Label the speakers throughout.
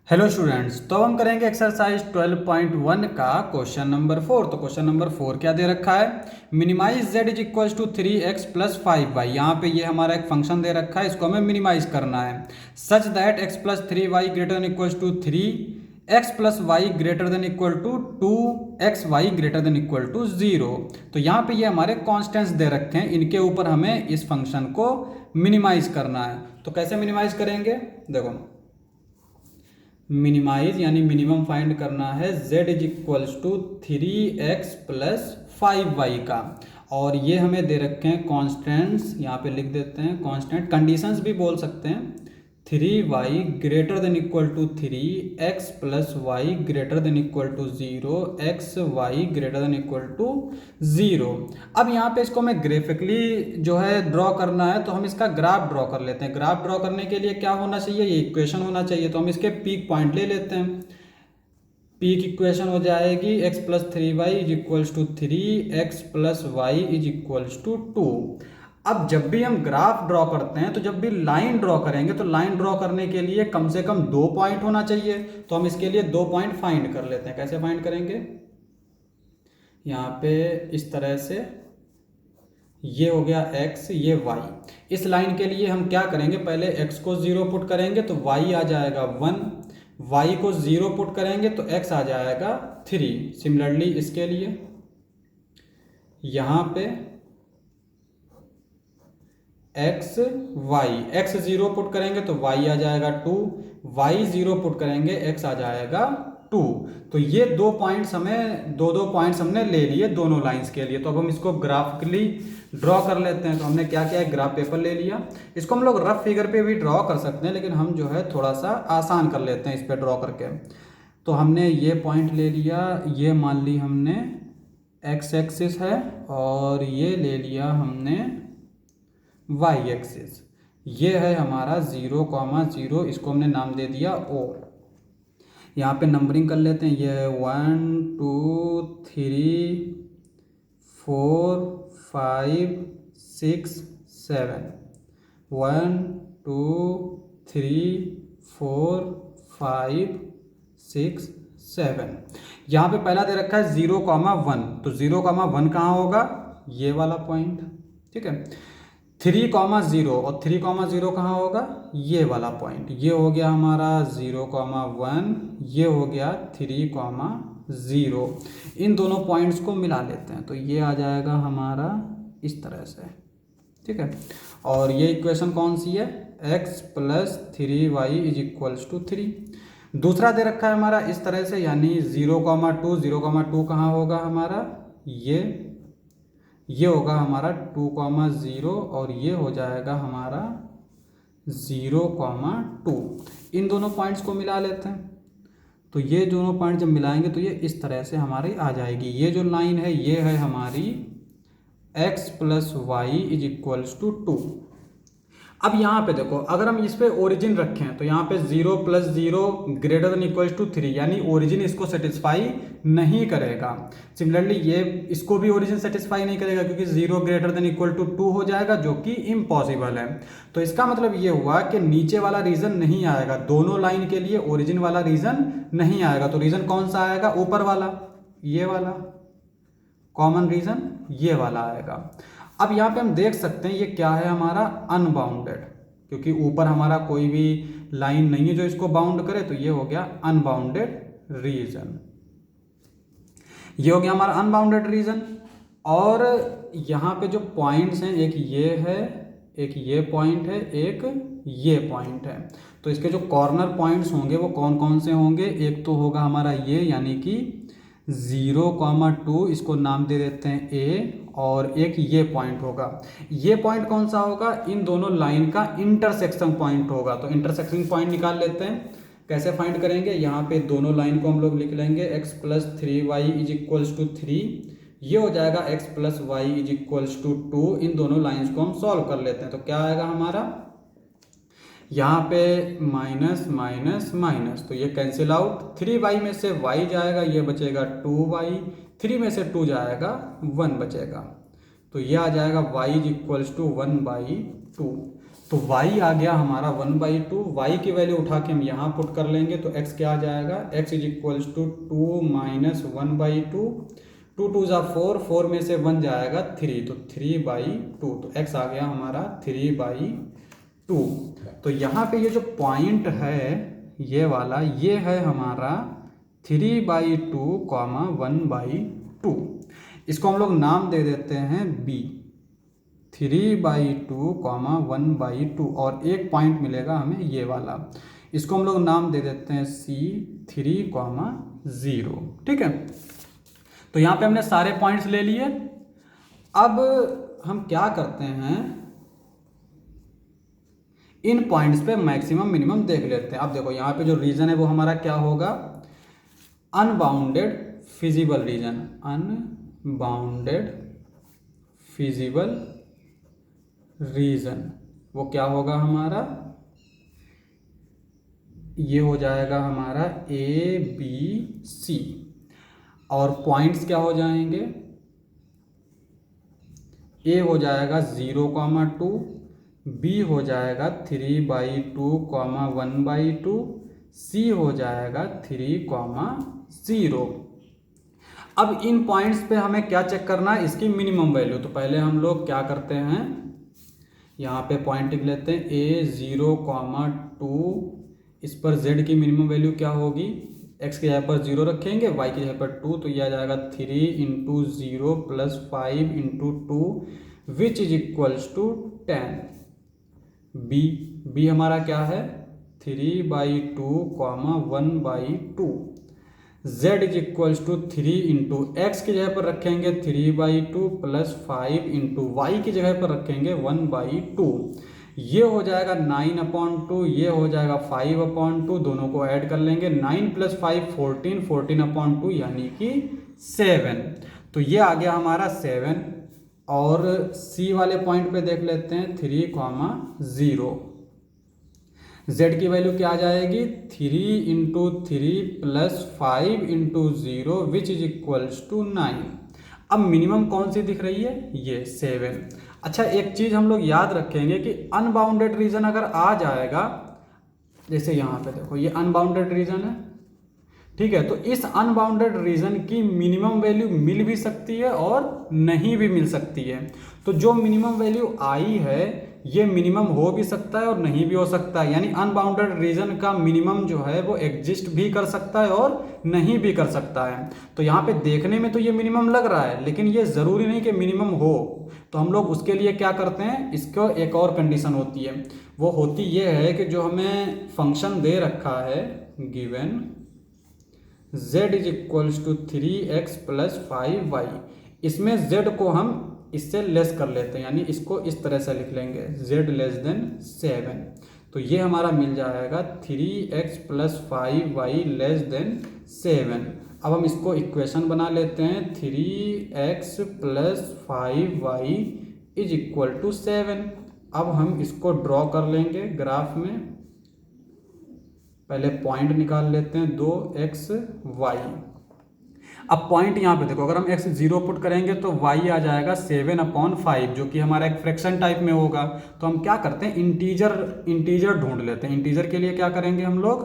Speaker 1: Hello students, तो हम करेंगे एक्सरसाइज 12.1 का क्वेश्चन नंबर 4। तो क्वेश्चन नंबर 4 क्या दे रखा है, minimise z is equal to 3x plus 5y। यहाँ पे ये हमारा एक फंक्शन दे रखा है, इसको हमें मिनिमाइज करना है such that x plus 3y greater than equal to 3x plus y greater than equal to 2x y greater than equal to 0। तो यहाँ पे ये हमारे कॉन्स्टेंट्स दे रखे हैं, इनके ऊपर हमें इस फंक्शन को मिनिमाइज करना है। तो कैसे मिनिमाइज करेंगे, देखो मिनिमाइज यानी मिनिमम फाइंड करना है z is equals to 3x plus 5y का, और ये हमें दे रखे हैं कॉन्स्टेंट्स, यहाँ पे लिख देते हैं कॉन्स्टेंट, कंडीशंस भी बोल सकते हैं। 3y greater than equal to 3, x plus y greater than equal to 0, x y greater than equal to 0। अब यहाँ पे इसको हमें ग्राफिकली जो है ड्रॉ करना है, तो हम इसका ग्राफ ड्रॉ कर लेते हैं। ग्राफ ड्रॉ करने के लिए क्या होना चाहिए, ये इक्वेशन होना चाहिए। तो हम इसके पीक पॉइंट ले लेते हैं। पीक इक्वेशन हो जाएगी x plus 3y is equals to 3, x plus y is equals to 2। अब जब भी हम ग्राफ ड्रॉ करते हैं, तो जब भी लाइन ड्रॉ करेंगे, तो लाइन ड्रॉ करने के लिए कम से कम 2 पॉइंट होना चाहिए। तो हम इसके लिए 2 पॉइंट फाइंड कर लेते हैं। कैसे फाइंड करेंगे, यहाँ पे इस तरह से, ये हो गया x, ये y। इस लाइन के लिए हम क्या करेंगे, पहले x को 0 पुट करेंगे तो y आ जाएगा 1, y को 0 पुट करेंगे तो x आ जाएगा 3। सिमिलरली इसके लिए यहाँ पे x 0 पुट करेंगे तो y आ जाएगा 2, y 0 पुट करेंगे x आ जाएगा 2। तो ये 2 पॉइंट्स हमें दो पॉइंट्स हमने ले लिए दोनों लाइंस के लिए। तो अब हम इसको ग्राफिकली ड्रॉ कर लेते हैं। तो हमने क्या किया है, ग्राफ पेपर ले लिया। इसको हम लोग रफ फिगर पे भी ड्रॉ कर सकते हैं, लेकिन हम जो है थोड़ा सा आसान कर लेते हैं इस पर ड्रॉ करके। तो हमने ये पॉइंट ले लिया, ये मान ली हमने x एक्सिस है, और ये ले लिया हमने y एक्सिस। ये है हमारा 0,0, इसको हमने नाम दे दिया O। यहाँ पे नंबरिंग कर लेते हैं, ये है 1 2 3 4 5 6 7, 1 2 3 4 5 6 7। यहाँ पे पहला दे रखा है 0,1, तो 0,1 कहाँ होगा, ये वाला पॉइंट, ठीक है। 3,0 और 3,0 कहाँ होगा, ये वाला पॉइंट। ये हो गया हमारा 0,1, ये हो गया 3,0। इन दोनों पॉइंट्स को मिला लेते हैं, तो ये आ जाएगा हमारा इस तरह से, ठीक है। और ये इक्वेशन कौन सी है, x plus 3y is equals to 3। दूसरा दे रखा है हमारा इस तरह से, यानी 0,2, 0,2 कहाँ होगा हमारा, ये होगा हमारा 2,0, और ये हो जाएगा हमारा 0,2। इन दोनों पॉइंट्स को मिला लेते हैं। तो ये दोनों पॉइंट जब मिलाएंगे तो ये इस तरह से हमारी आ जाएगी। ये जो लाइन है ये है हमारी x plus y is equals to 2। अब यहाँ पे देखो, अगर हम इस पे ओरिजिन रखें तो यहाँ पे 0 plus 0 greater than equals to 3, यानी ओरिजिन इसको सेटिस्फाई नहीं करेगा। सिमिलरली ये इसको भी ओरिजिन सेटिस्फाई नहीं करेगा, क्योंकि 0 ग्रेटर देन इक्वल टू 2 हो जाएगा, जो कि इम्पॉसिबल है। तो इसका मतलब ये हुआ कि नीचे वाला रीजन नहीं आएगा, दोनों लाइन के लिए ओरिजिन वाला रीजन नहीं आएगा। तो रीजन कौन सा आएगा, ऊपर वाला, ये वाला कॉमन रीजन ये वाला आएगा। अब यहाँ पे हम देख सकते हैं ये क्या है हमारा, अनबाउंडेड, क्योंकि ऊपर हमारा कोई भी लाइन नहीं है जो इसको बाउंड करे, तो ये हो गया अनबाउंडेड रीजन। ये हो गया हमारा अनबाउंडेड रीजन। और यहाँ पे जो पॉइंट्स हैं, एक ये है, एक ये पॉइंट है, एक ये पॉइंट है। तो इसके जो कॉर्नर पॉइंट्स होंगे वो कौन कौन से होंगे, एक तो होगा हमारा ये, यानी कि 0,2, इसको नाम दे देते हैं A, और एक ये पॉइंट होगा। ये पॉइंट कौन सा होगा, इन दोनों लाइन का इंटरसेक्शन पॉइंट होगा। तो इंटरसेक्शन पॉइंट निकाल लेते हैं। कैसे फाइंड करेंगे, यहाँ पे दोनों लाइन को हम लोग लिख लेंगे x plus 3y is equals to 3, ये हो जाएगा x plus y is equals to 2। इन दोनों लाइन्स को हम सॉल्व कर लेते हैं। तो क्या आएगा हमारा, यहाँ पे माइनस माइनस माइनस, तो ये कैंसिल आउट। 3y में से y जाएगा, ये बचेगा 2y, 3 में से 2 जाएगा, 1 बचेगा। तो ये आ जाएगा y इज इक्वल्स टू 1/2। तो y आ गया हमारा 1/2। y की वैल्यू उठा के हम यहाँ पुट कर लेंगे तो x क्या आ जाएगा, x is equals to 2 minus 1/2। 2 2 ज़ा 4, 4 में से 1 जाएगा 3, तो 3/2। तो x आ गया हमारा 3/2। तो यहाँ पे ये जो पॉइंट है ये वाला, ये है हमारा 3/2, 1/2। इसको हम लोग नाम दे देते हैं b, 3/2, 1/2। और एक पॉइंट मिलेगा हमें ये वाला, इसको हम लोग नाम दे देते हैं c, 3, 0। ठीक है, तो यहाँ पे हमने सारे पॉइंट्स ले लिए। अब हम क्या करते हैं, इन पॉइंट्स पे मैक्सिमम मिनिमम देख लेते हैं। अब देखो यहाँ पे जो रीजन है वो हमारा क्या होगा, unbounded feasible region, unbounded feasible region, वो क्या होगा हमारा, ये हो जाएगा हमारा ABC। और पॉइंट्स क्या हो जाएंगे, A हो जाएगा 0,2, B हो जाएगा 3/2, 1/2, C हो जाएगा 3,0। अब इन पॉइंट्स पे हमें क्या चेक करना है, इसकी मिनिमम वैल्यू। तो पहले हम लोग क्या करते हैं, यहाँ पे पॉइंट लिख लेते हैं A 0,2, इस पर Z की मिनिमम वैल्यू क्या होगी, x की जगह पर 0 रखेंगे, y की जगह पर 2, तो यह आ जाएगा 3 × 0 + 5 × 2 which is equals to 10। b हमारा क्या है 3/2, 1/2। z is equals to 3 × x की जगह पर रखेंगे 3/2 + 5 × y की जगह पर रखेंगे 1/2। ये हो जाएगा 9/2, ये हो जाएगा 5/2, दोनों को ऐड कर लेंगे, 9 + 5 14, 14/2 यानी कि 7। तो ये आ गया हमारा 7। और C वाले पॉइंट पे देख लेते हैं 3,0। Z की वैल्यू क्या आ जाएगी, 3 × 3 + 5 × 0 विच इज इक्वल्स टू 9। अब मिनिमम कौन सी दिख रही है, ये 7। अच्छा, एक चीज हम लोग याद रखेंगे कि अनबाउंडेड रीजन अगर आ जाएगा, जैसे यहाँ पे देखो ये अनबाउंडेड रीजन है, ठीक है, तो इस अनबाउंडेड रीजन की मिनिमम वैल्यू मिल भी सकती है और नहीं भी मिल सकती है। तो जो मिनिमम वैल्यू आई है ये मिनिमम हो भी सकता है और नहीं भी हो सकता है, यानी अनबाउंडेड रीजन का मिनिमम जो है वो एग्जिस्ट भी कर सकता है और नहीं भी कर सकता है। तो यहाँ पे देखने में तो ये मिनिमम लग रहा है, लेकिन ये ज़रूरी नहीं कि मिनिमम हो। तो हम लोग उसके लिए क्या करते हैं, इसको एक और कंडीशन होती है, वो होती ये है कि जो हमें फंक्शन दे रखा है given z is equals to 3x + 5y, इसमें z को हम इससे लेस कर लेते हैं, यानी इसको इस तरह से लिख लेंगे z < 7। तो ये हमारा मिल जाएगा 3x + 5y < 7। अब हम इसको इक्वेशन बना लेते हैं, 3x + 5y is equal to 7। अब हम इसको ड्रॉ कर लेंगे ग्राफ में, पहले पॉइंट निकाल लेते हैं 2x y। अब पॉइंट यहाँ पे देखो, अगर हम x 0 पुट करेंगे तो y आ जाएगा 7/5, जो कि हमारा एक फ्रैक्शन टाइप में होगा। तो हम क्या करते हैं, इंटीजर ढूंढ लेते हैं। इंटीजर के लिए क्या करेंगे हम लोग,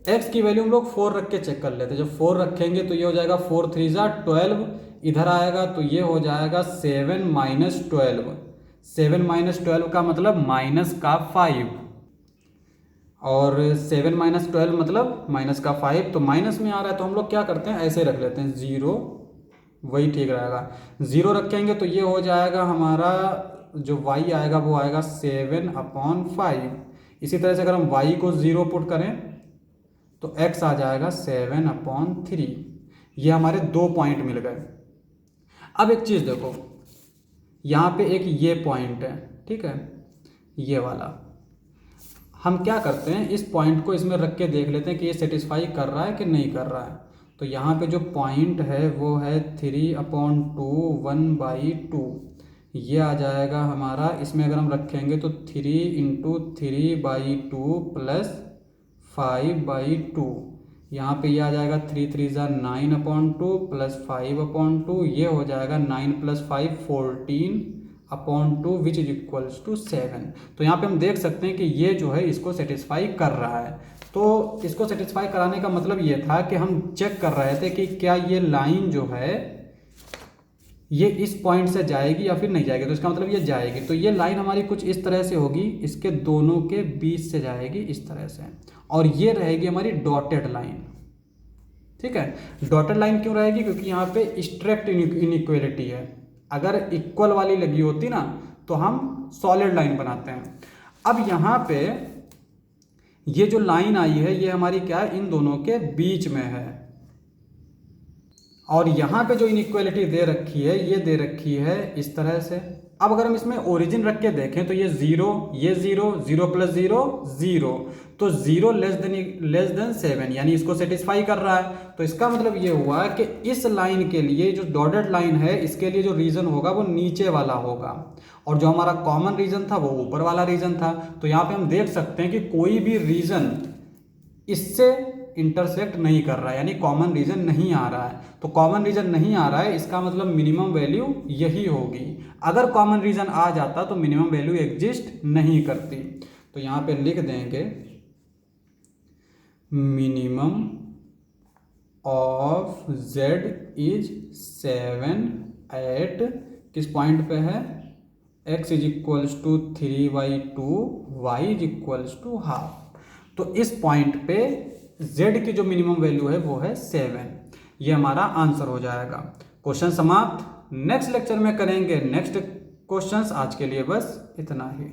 Speaker 1: x की वैल्यू हम लोग 4 रख के चेक कर लेते हैं। जब 4 रखेंगे तो ये हो जाएगा 4 × 3 = 12, इधर आएगा तो ये हो जाएगा 7 - 12। 7 - 12 का मतलब -5, और 7 - 12 मतलब -5, तो माइनस में आ रहा है, तो हम लोग क्या करते हैं ऐसे रख लेते हैं 0, वही ठीक रहेगा। 0 रखेंगे तो ये हो जाएगा हमारा जो y आएगा वो आएगा 7/5। इसी तरह से अगर हम y को 0 पुट करें तो x आ जाएगा 7/3। ये हमारे 2 पॉइंट मिल गए। अब एक चीज़ देखो, यहाँ पे एक ये पॉइंट है, ठीक है, ये वाला, हम क्या करते हैं इस पॉइंट को इसमें रख के देख लेते हैं कि ये सेटिस्फाई कर रहा है कि नहीं कर रहा है। तो यहाँ पे जो पॉइंट है वो है 3/2, 1/2, ये आ जाएगा हमारा। इसमें अगर हम रखेंगे तो 3 × 3/2 + 5/2, यहाँ पे ये आ जाएगा 3 × 3 = 9/2 + 5/2, ये हो जाएगा 9 + 5 14 upon 2 which is equals to 7। तो यहाँ पे हम देख सकते हैं कि ये जो है इसको सेटिस्फाई कर रहा है। तो इसको सेटिस्फाई कराने का मतलब ये था कि हम चेक कर रहे थे कि क्या ये लाइन जो है ये इस पॉइंट से जाएगी या फिर नहीं जाएगी। तो इसका मतलब ये जाएगी। तो ये लाइन हमारी कुछ इस तरह से होगी, इसके दोनों के बीच से जाएगी इस तरह से, और ये रहेगी हमारी डॉटेड लाइन। ठीक है, डॉटेड लाइन क्यों रहेगी? क्योंकि यहाँ पे स्ट्रेक्ट इनइक्वालिटी है। अगर इक्वल वाली लगी होती ना तो हम सॉलिड लाइन बनाते हैं। अब यहाँ पे ये जो लाइन आई है ये हमारी क्या है, इन दोनों के बीच में है। और यहाँ पे जो इनइक्वालिटी दे रखी है ये दे रखी है इस तरह से। अब अगर हम इसमें ओरिजिन रख के देखें तो ये 0, ये 0, 0 प्लस 0 0, तो 0 लेस देन 7, यानी इसको सेटिस्फाई कर रहा है। तो इसका मतलब ये हुआ कि इस लाइन के लिए जो डॉटेड लाइन है इसके लिए जो रीजन होगा वो नीचे वाला होगा, और जो हमारा कॉमन रीजन था वो ऊपर वाला रीजन था। तो यहाँ पे हम देख सकते हैं कि कोई भी रीजन इससे इंटरसेक्ट नहीं कर रहा है, यानी कॉमन रीजन नहीं आ रहा है। तो कॉमन रीजन नहीं आ रहा है, इसका मतलब मिनिमम वैल्यू यही होगी। अगर कॉमन रीजन आ जाता तो मिनिमम वैल्यू एग्जिस्ट नहीं करती। तो यहाँ पे लिख देंगे minimum of z is 7 at किस पॉइंट पे है, x is equals to 3/2, y is equals to half. तो इस पॉइंट पे z की जो मिनिमम वैल्यू है वो है 7। ये हमारा आंसर हो जाएगा। क्वेश्चन समाप्त। नेक्स्ट लेक्चर में करेंगे नेक्स्ट क्वेश्चंस। आज के लिए बस इतना ही।